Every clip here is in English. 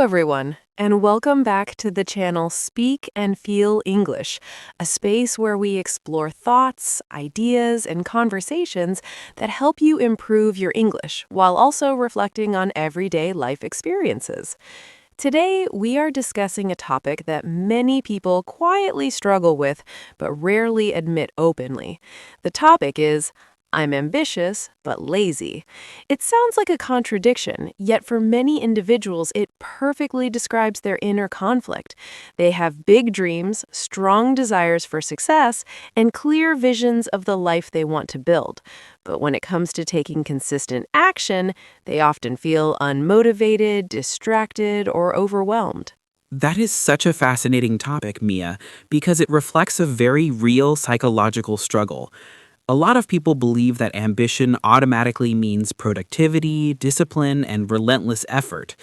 everyone, and welcome back to the channel Speak and Feel English, a space where we explore thoughts, ideas, and conversations that help you improve your English while also reflecting on everyday life experiences. Today, we are discussing a topic that many people quietly struggle with but rarely admit openly. The topic is I'm ambitious, but lazy. It sounds like a contradiction, yet for many individuals, it perfectly describes their inner conflict. They have big dreams, strong desires for success, and clear visions of the life they want to build. But when it comes to taking consistent action, they often feel unmotivated, distracted, or overwhelmed. That is such a fascinating topic, Mia, because it reflects a very real psychological struggle. A lot of people believe that ambition automatically means productivity, discipline, and relentless effort.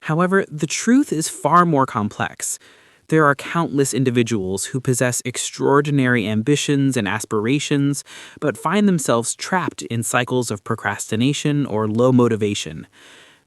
However, the truth is far more complex. There are countless individuals who possess extraordinary ambitions and aspirations, but find themselves trapped in cycles of procrastination or low motivation.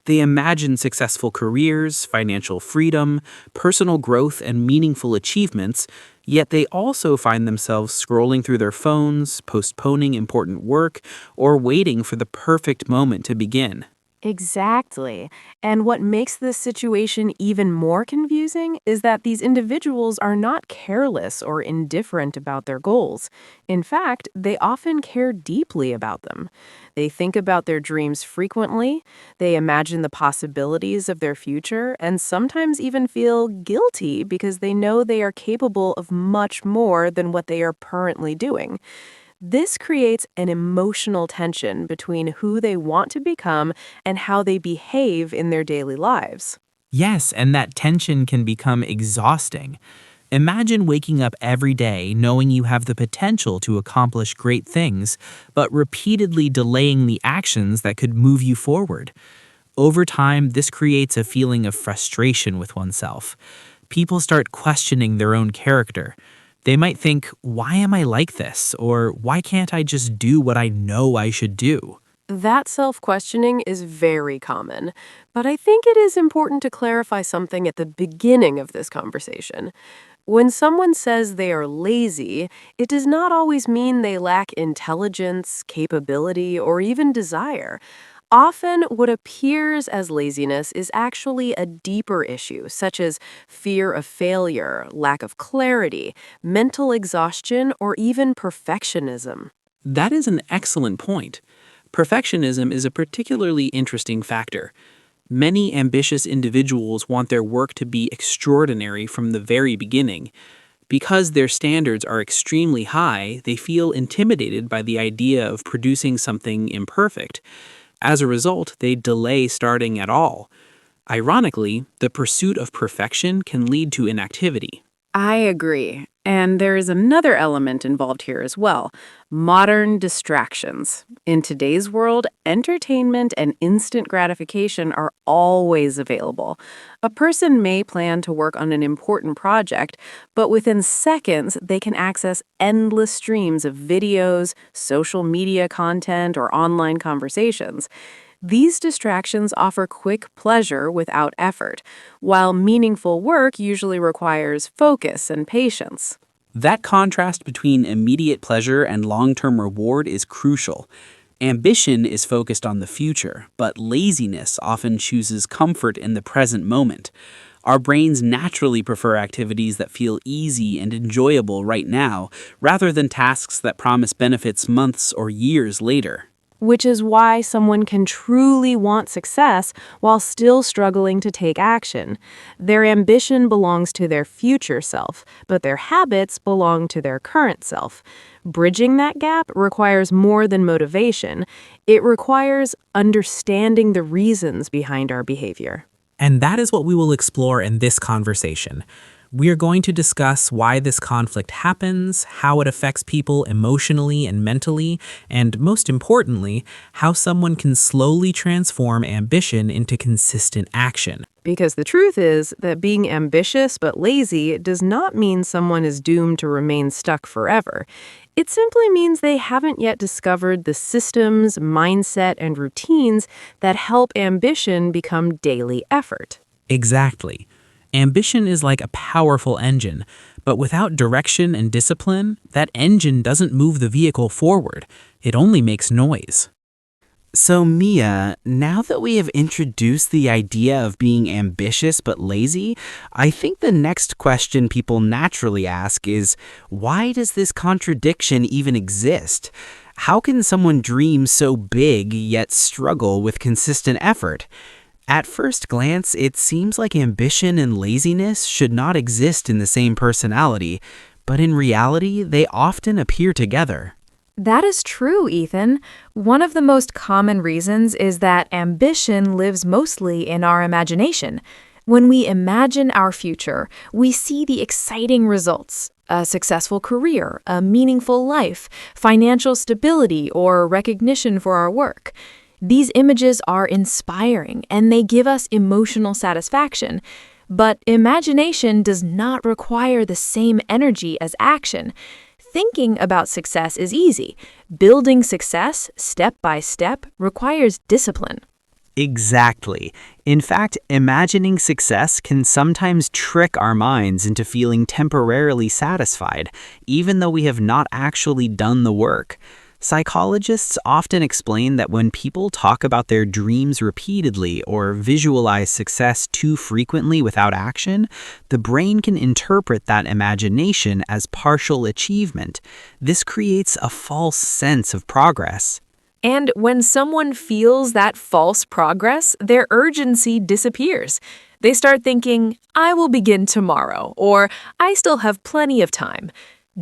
They imagine successful careers, financial freedom, personal growth, and meaningful achievements, yet they also find themselves scrolling through their phones, postponing important work, or waiting for the perfect moment to begin. Exactly. And what makes this situation even more confusing is that these individuals are not careless or indifferent about their goals. In fact, they often care deeply about them. They think about their dreams frequently, they imagine the possibilities of their future, and sometimes even feel guilty because they know they are capable of much more than what they are currently doing. This creates an emotional tension between who they want to become and how they behave in their daily lives. Yes, and that tension can become exhausting. Imagine waking up every day knowing you have the potential to accomplish great things, but repeatedly delaying the actions that could move you forward. Over time, this creates a feeling of frustration with oneself. People start questioning their own character. They might think, why am I like this? Or why can't I just do what I know I should do? That self-questioning is very common, but I think it is important to clarify something at the beginning of this conversation. When someone says they are lazy, it does not always mean they lack intelligence, capability, or even desire. Often, what appears as laziness is actually a deeper issue, such as fear of failure, lack of clarity, mental exhaustion, or even perfectionism. That is an excellent point. Perfectionism is a particularly interesting factor. Many ambitious individuals want their work to be extraordinary from the very beginning. Because their standards are extremely high, they feel intimidated by the idea of producing something imperfect. As a result, they delay starting at all. Ironically, the pursuit of perfection can lead to inactivity. I agree. And there is another element involved here as well: modern distractions. In today's world, entertainment and instant gratification are always available. A person may plan to work on an important project, but within seconds, they can access endless streams of videos, social media content, or online conversations. These distractions offer quick pleasure without effort, while meaningful work usually requires focus and patience. That contrast between immediate pleasure and long-term reward is crucial. Ambition is focused on the future, but laziness often chooses comfort in the present moment. Our brains naturally prefer activities that feel easy and enjoyable right now, rather than tasks that promise benefits months or years later. Which is why someone can truly want success while still struggling to take action. Their ambition belongs to their future self, but their habits belong to their current self. Bridging that gap requires more than motivation. It requires understanding the reasons behind our behavior. And that is what we will explore in this conversation. We are going to discuss why this conflict happens, how it affects people emotionally and mentally, and most importantly, how someone can slowly transform ambition into consistent action. Because the truth is that being ambitious but lazy does not mean someone is doomed to remain stuck forever. It simply means they haven't yet discovered the systems, mindset, and routines that help ambition become daily effort. Exactly. Ambition is like a powerful engine, but without direction and discipline, that engine doesn't move the vehicle forward. It only makes noise. So, Mia, now that we have introduced the idea of being ambitious but lazy, I think the next question people naturally ask is, why does this contradiction even exist? How can someone dream so big yet struggle with consistent effort? At first glance, it seems like ambition and laziness should not exist in the same personality, but in reality, they often appear together. That is true, Ethan. One of the most common reasons is that ambition lives mostly in our imagination. When we imagine our future, we see the exciting results: a successful career, a meaningful life, financial stability, or recognition for our work. These images are inspiring and they give us emotional satisfaction. But imagination does not require the same energy as action. Thinking about success is easy. Building success, step by step, requires discipline. Exactly. In fact, imagining success can sometimes trick our minds into feeling temporarily satisfied, even though we have not actually done the work. Psychologists often explain that when people talk about their dreams repeatedly or visualize success too frequently without action, the brain can interpret that imagination as partial achievement. This creates a false sense of progress. And when someone feels that false progress, their urgency disappears. They start thinking, I will begin tomorrow, or I still have plenty of time.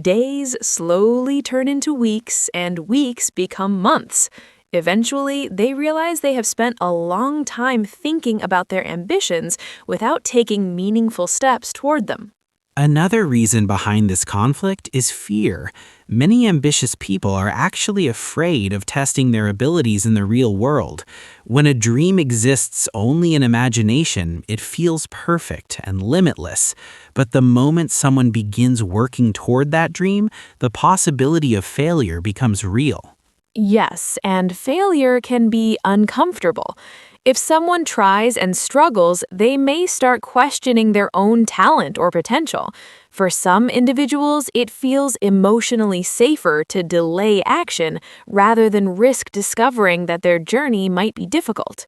Days slowly turn into weeks, and weeks become months. Eventually, they realize they have spent a long time thinking about their ambitions without taking meaningful steps toward them. Another reason behind this conflict is fear. Many ambitious people are actually afraid of testing their abilities in the real world. When a dream exists only in imagination, it feels perfect and limitless. But the moment someone begins working toward that dream, the possibility of failure becomes real. Yes, and failure can be uncomfortable. If someone tries and struggles, they may start questioning their own talent or potential. For some individuals, it feels emotionally safer to delay action rather than risk discovering that their journey might be difficult.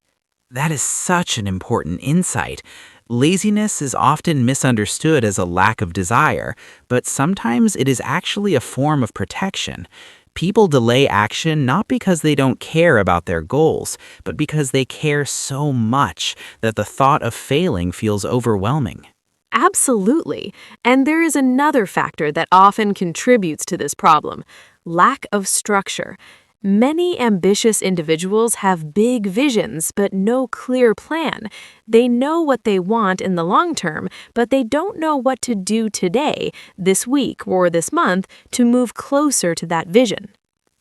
That is such an important insight. Laziness is often misunderstood as a lack of desire, but sometimes it is actually a form of protection. People delay action not because they don't care about their goals, but because they care so much that the thought of failing feels overwhelming. Absolutely. And there is another factor that often contributes to this problem: lack of structure. Many ambitious individuals have big visions but no clear plan. They know what they want in the long term, but they don't know what to do today, this week, or this month to move closer to that vision.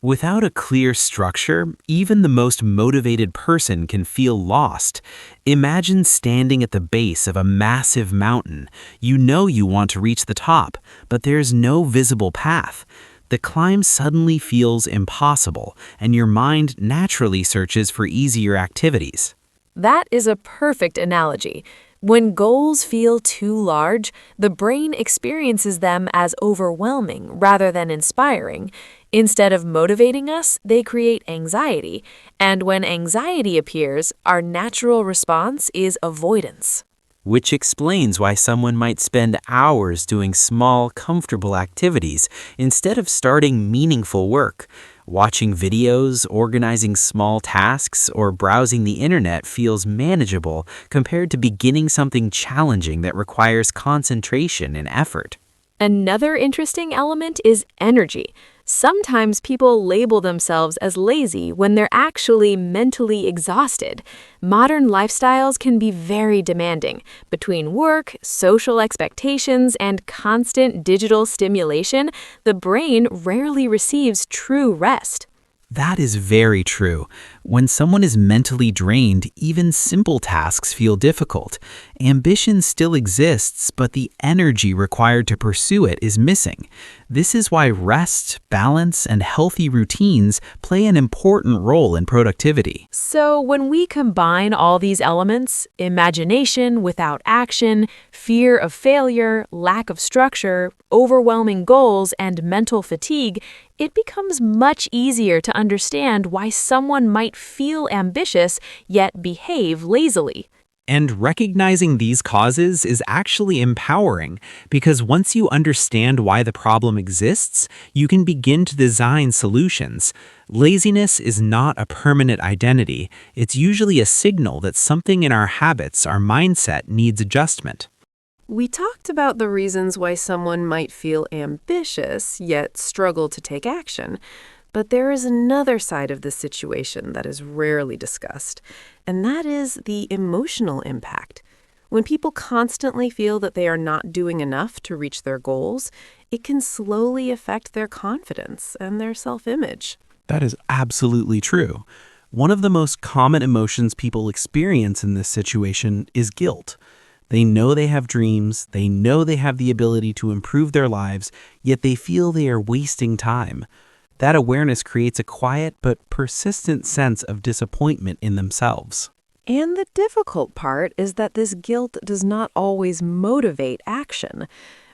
Without a clear structure, even the most motivated person can feel lost. Imagine standing at the base of a massive mountain. You know you want to reach the top, but there's no visible path. The climb suddenly feels impossible, and your mind naturally searches for easier activities. That is a perfect analogy. When goals feel too large, the brain experiences them as overwhelming rather than inspiring. Instead of motivating us, they create anxiety. And when anxiety appears, our natural response is avoidance. Which explains why someone might spend hours doing small, comfortable activities instead of starting meaningful work. Watching videos, organizing small tasks, or browsing the internet feels manageable compared to beginning something challenging that requires concentration and effort. Another interesting element is energy. Sometimes people label themselves as lazy when they're actually mentally exhausted. Modern lifestyles can be very demanding. Between work, social expectations, and constant digital stimulation, the brain rarely receives true rest. That is very true. When someone is mentally drained, even simple tasks feel difficult. Ambition still exists, but the energy required to pursue it is missing. This is why rest, balance, and healthy routines play an important role in productivity. So, when we combine all these elements, imagination without action, fear of failure, lack of structure, overwhelming goals, and mental fatigue, it becomes much easier to understand why someone might feel ambitious yet behave lazily. And recognizing these causes is actually empowering because once you understand why the problem exists, you can begin to design solutions. Laziness is not a permanent identity. It's usually a signal that something in our habits, our mindset, needs adjustment. We talked about the reasons why someone might feel ambitious yet struggle to take action. But there is another side of this situation that is rarely discussed, and that is the emotional impact. When people constantly feel that they are not doing enough to reach their goals, it can slowly affect their confidence and their self-image. That is absolutely true. One of the most common emotions people experience in this situation is guilt. They know they have dreams, they know they have the ability to improve their lives, yet they feel they are wasting time. That awareness creates a quiet but persistent sense of disappointment in themselves. And the difficult part is that this guilt does not always motivate action.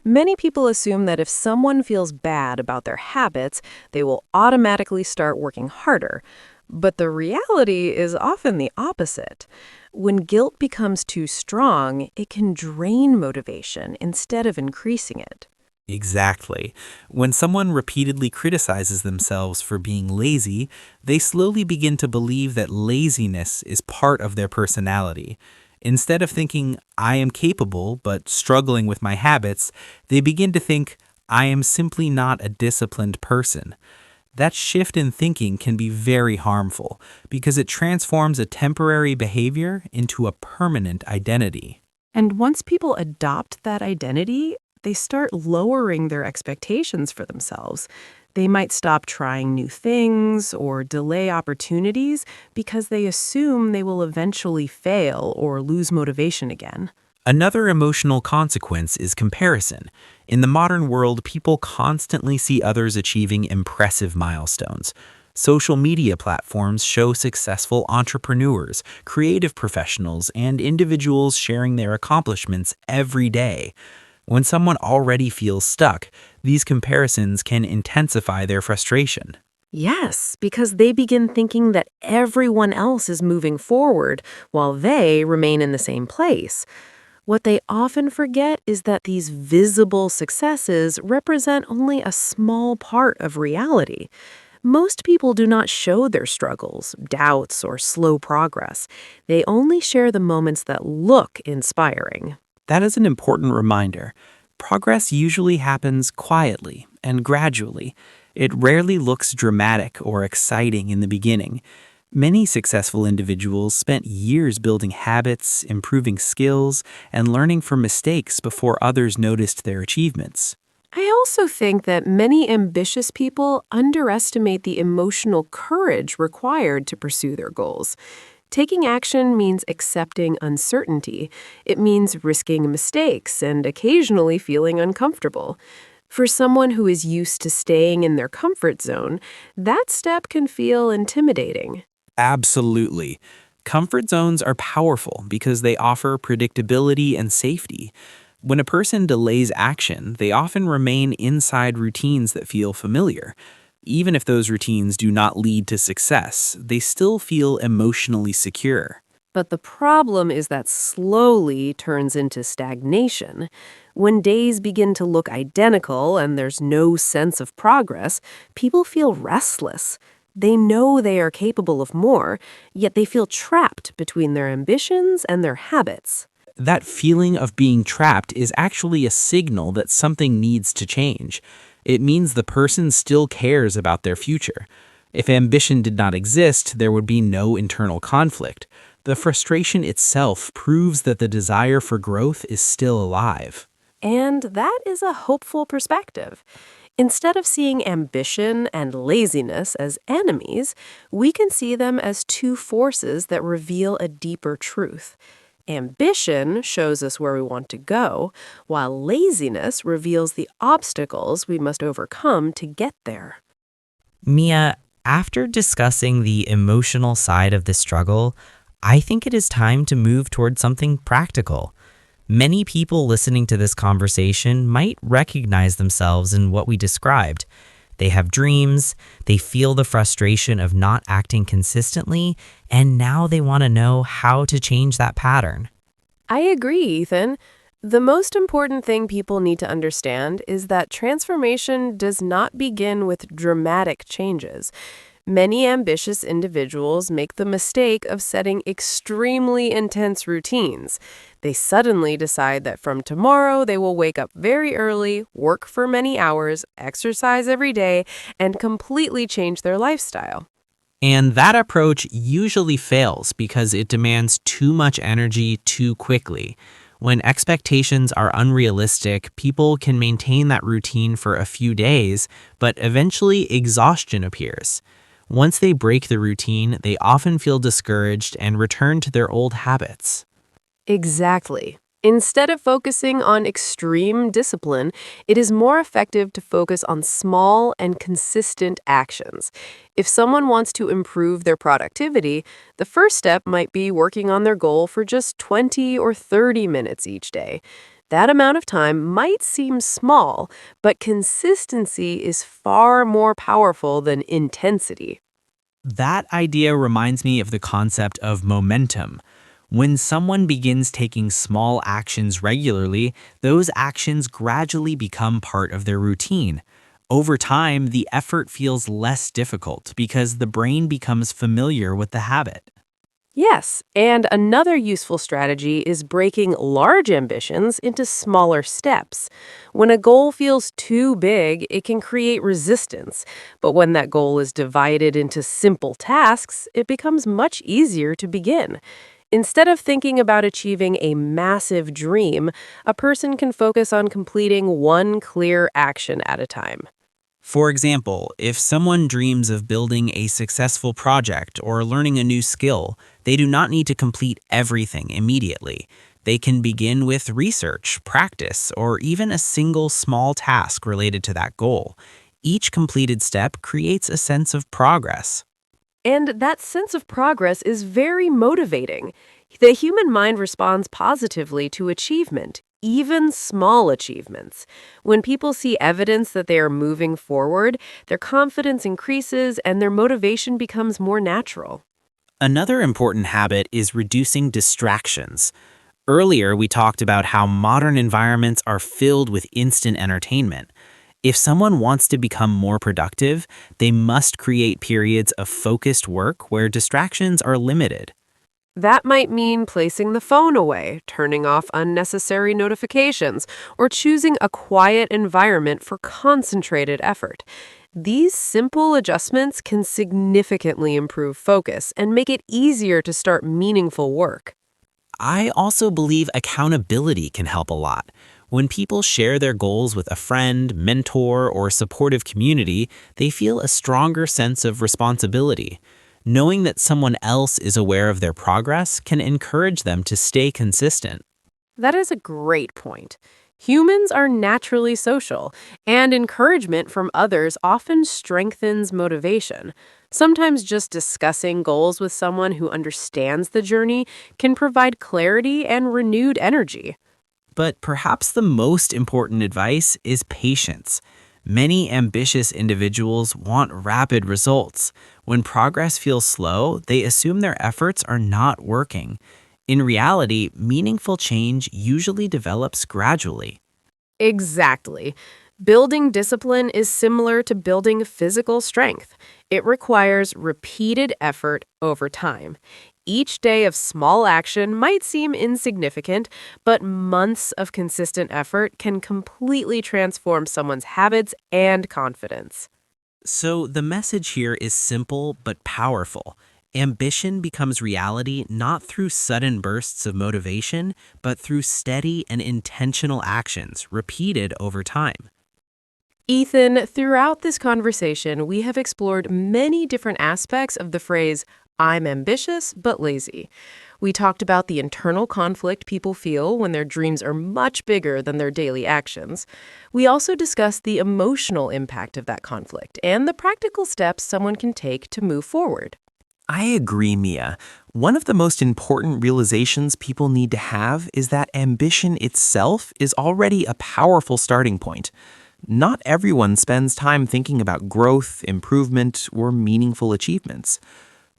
Many people assume that if someone feels bad about their habits, they will automatically start working harder. But the reality is often the opposite. When guilt becomes too strong, it can drain motivation instead of increasing it. Exactly. When someone repeatedly criticizes themselves for being lazy, they slowly begin to believe that laziness is part of their personality. Instead of thinking, I am capable but struggling with my habits, they begin to think, I am simply not a disciplined person. That shift in thinking can be very harmful because it transforms a temporary behavior into a permanent identity. And once people adopt that identity, they start lowering their expectations for themselves. They might stop trying new things or delay opportunities because they assume they will eventually fail or lose motivation again. Another emotional consequence is comparison. In the modern world, people constantly see others achieving impressive milestones. Social media platforms show successful entrepreneurs, creative professionals, and individuals sharing their accomplishments every day. When someone already feels stuck, these comparisons can intensify their frustration. Yes, because they begin thinking that everyone else is moving forward while they remain in the same place. What they often forget is that these visible successes represent only a small part of reality. Most people do not show their struggles, doubts, or slow progress. They only share the moments that look inspiring. That is an important reminder. Progress usually happens quietly and gradually. It rarely looks dramatic or exciting in the beginning. Many successful individuals spent years building habits, improving skills, and learning from mistakes before others noticed their achievements. I also think that many ambitious people underestimate the emotional courage required to pursue their goals. Taking action means accepting uncertainty. It means risking mistakes and occasionally feeling uncomfortable. For someone who is used to staying in their comfort zone, that step can feel intimidating. Absolutely. Comfort zones are powerful because they offer predictability and safety. When a person delays action, they often remain inside routines that feel familiar. Even if those routines do not lead to success, they still feel emotionally secure. But the problem is that slowly turns into stagnation. When days begin to look identical and there's no sense of progress, people feel restless. They know they are capable of more, yet they feel trapped between their ambitions and their habits. That feeling of being trapped is actually a signal that something needs to change. It means the person still cares about their future. If ambition did not exist, there would be no internal conflict. The frustration itself proves that the desire for growth is still alive. And that is a hopeful perspective. Instead of seeing ambition and laziness as enemies, we can see them as two forces that reveal a deeper truth. Ambition shows us where we want to go, while laziness reveals the obstacles we must overcome to get there. Mia, after discussing the emotional side of the struggle, I think it is time to move toward something practical. Many people listening to this conversation might recognize themselves in what we described. They have dreams, they feel the frustration of not acting consistently, and now they want to know how to change that pattern. I agree, Ethan. The most important thing people need to understand is that transformation does not begin with dramatic changes. Many ambitious individuals make the mistake of setting extremely intense routines. They suddenly decide that from tomorrow they will wake up very early, work for many hours, exercise every day, and completely change their lifestyle. And that approach usually fails because it demands too much energy too quickly. When expectations are unrealistic, people can maintain that routine for a few days, but eventually exhaustion appears. Once they break the routine, they often feel discouraged and return to their old habits. Exactly. Instead of focusing on extreme discipline, it is more effective to focus on small and consistent actions. If someone wants to improve their productivity, the first step might be working on their goal for just 20 or 30 minutes each day. That amount of time might seem small, but consistency is far more powerful than intensity. That idea reminds me of the concept of momentum. When someone begins taking small actions regularly, those actions gradually become part of their routine. Over time, the effort feels less difficult because the brain becomes familiar with the habit. Yes, and another useful strategy is breaking large ambitions into smaller steps. When a goal feels too big, it can create resistance. But when that goal is divided into simple tasks, it becomes much easier to begin. Instead of thinking about achieving a massive dream, a person can focus on completing one clear action at a time. For example, if someone dreams of building a successful project or learning a new skill, they do not need to complete everything immediately. They can begin with research, practice, or even a single small task related to that goal. Each completed step creates a sense of progress. And that sense of progress is very motivating. The human mind responds positively to achievement, even small achievements. When people see evidence that they are moving forward, their confidence increases and their motivation becomes more natural. Another important habit is reducing distractions. Earlier, we talked about how modern environments are filled with instant entertainment. If someone wants to become more productive, they must create periods of focused work where distractions are limited. That might mean placing the phone away, turning off unnecessary notifications, or choosing a quiet environment for concentrated effort. These simple adjustments can significantly improve focus and make it easier to start meaningful work. I also believe accountability can help a lot. When people share their goals with a friend, mentor, or supportive community, they feel a stronger sense of responsibility. Knowing that someone else is aware of their progress can encourage them to stay consistent. That is a great point. Humans are naturally social, and encouragement from others often strengthens motivation. Sometimes just discussing goals with someone who understands the journey can provide clarity and renewed energy. But perhaps the most important advice is patience. Many ambitious individuals want rapid results. When progress feels slow, they assume their efforts are not working. In reality, meaningful change usually develops gradually. Exactly. Building discipline is similar to building physical strength. It requires repeated effort over time. Each day of small action might seem insignificant, but months of consistent effort can completely transform someone's habits and confidence. So the message here is simple but powerful. Ambition becomes reality not through sudden bursts of motivation, but through steady and intentional actions repeated over time. Ethan, throughout this conversation, we have explored many different aspects of the phrase, I'm ambitious but lazy. We talked about the internal conflict people feel when their dreams are much bigger than their daily actions. We also discussed the emotional impact of that conflict and the practical steps someone can take to move forward. I agree, Mia. One of the most important realizations people need to have is that ambition itself is already a powerful starting point. Not everyone spends time thinking about growth, improvement, or meaningful achievements.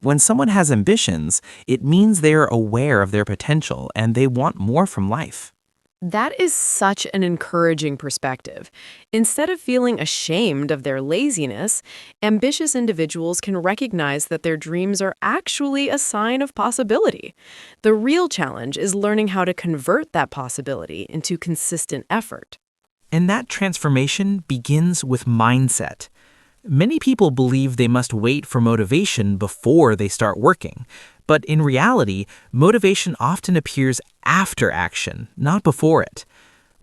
When someone has ambitions, it means they are aware of their potential and they want more from life. That is such an encouraging perspective. Instead of feeling ashamed of their laziness, ambitious individuals can recognize that their dreams are actually a sign of possibility. The real challenge is learning how to convert that possibility into consistent effort. And that transformation begins with mindset. Many people believe they must wait for motivation before they start working. But in reality, motivation often appears after action, not before it.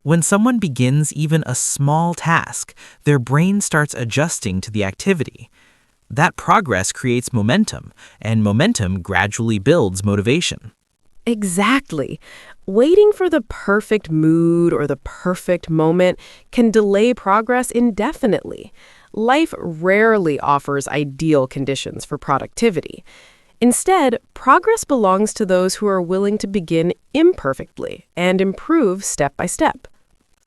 When someone begins even a small task, their brain starts adjusting to the activity. That progress creates momentum, and momentum gradually builds motivation. Exactly. Waiting for the perfect mood or the perfect moment can delay progress indefinitely. Life rarely offers ideal conditions for productivity. Instead, progress belongs to those who are willing to begin imperfectly and improve step by step.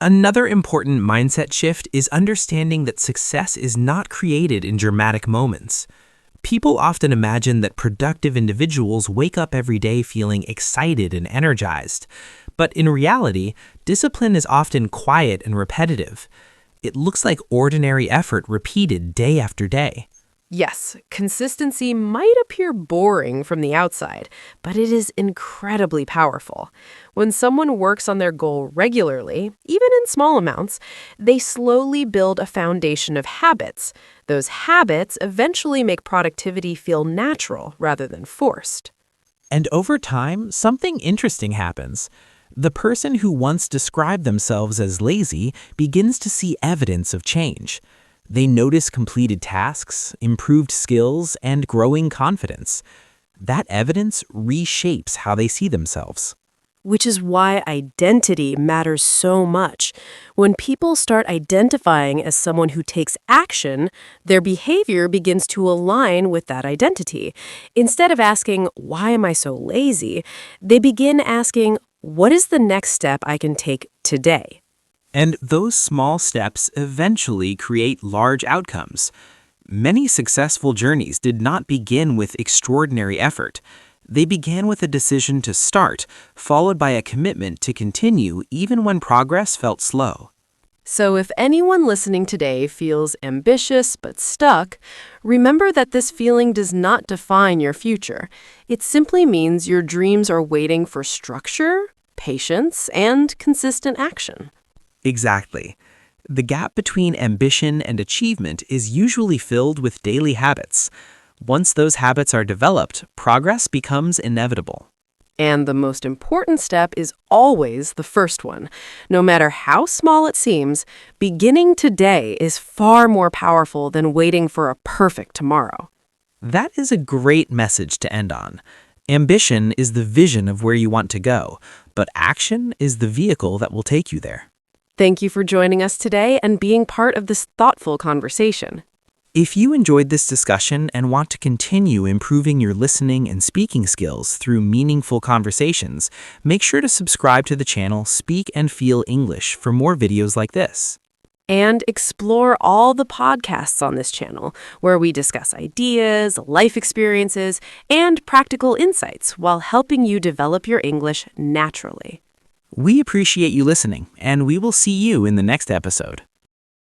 Another important mindset shift is understanding that success is not created in dramatic moments. People often imagine that productive individuals wake up every day feeling excited and energized. But in reality, discipline is often quiet and repetitive. It looks like ordinary effort repeated day after day. Yes, consistency might appear boring from the outside, but it is incredibly powerful. When someone works on their goal regularly, even in small amounts, they slowly build a foundation of habits. Those habits eventually make productivity feel natural rather than forced. And over time, something interesting happens. The person who once described themselves as lazy begins to see evidence of change. They notice completed tasks, improved skills, and growing confidence. That evidence reshapes how they see themselves. Which is why identity matters so much. When people start identifying as someone who takes action, their behavior begins to align with that identity. Instead of asking, why am I so lazy? They begin asking, what is the next step I can take today? And those small steps eventually create large outcomes. Many successful journeys did not begin with extraordinary effort. They began with a decision to start, followed by a commitment to continue even when progress felt slow. So if anyone listening today feels ambitious but stuck, remember that this feeling does not define your future. It simply means your dreams are waiting for structure, patience, and consistent action. Exactly. The gap between ambition and achievement is usually filled with daily habits. Once those habits are developed, progress becomes inevitable. And the most important step is always the first one. No matter how small it seems, beginning today is far more powerful than waiting for a perfect tomorrow. That is a great message to end on. Ambition is the vision of where you want to go, but action is the vehicle that will take you there. Thank you for joining us today and being part of this thoughtful conversation. If you enjoyed this discussion and want to continue improving your listening and speaking skills through meaningful conversations, make sure to subscribe to the channel Speak and Feel English for more videos like this. And explore all the podcasts on this channel, where we discuss ideas, life experiences, and practical insights while helping you develop your English naturally. We appreciate you listening, and we will see you in the next episode.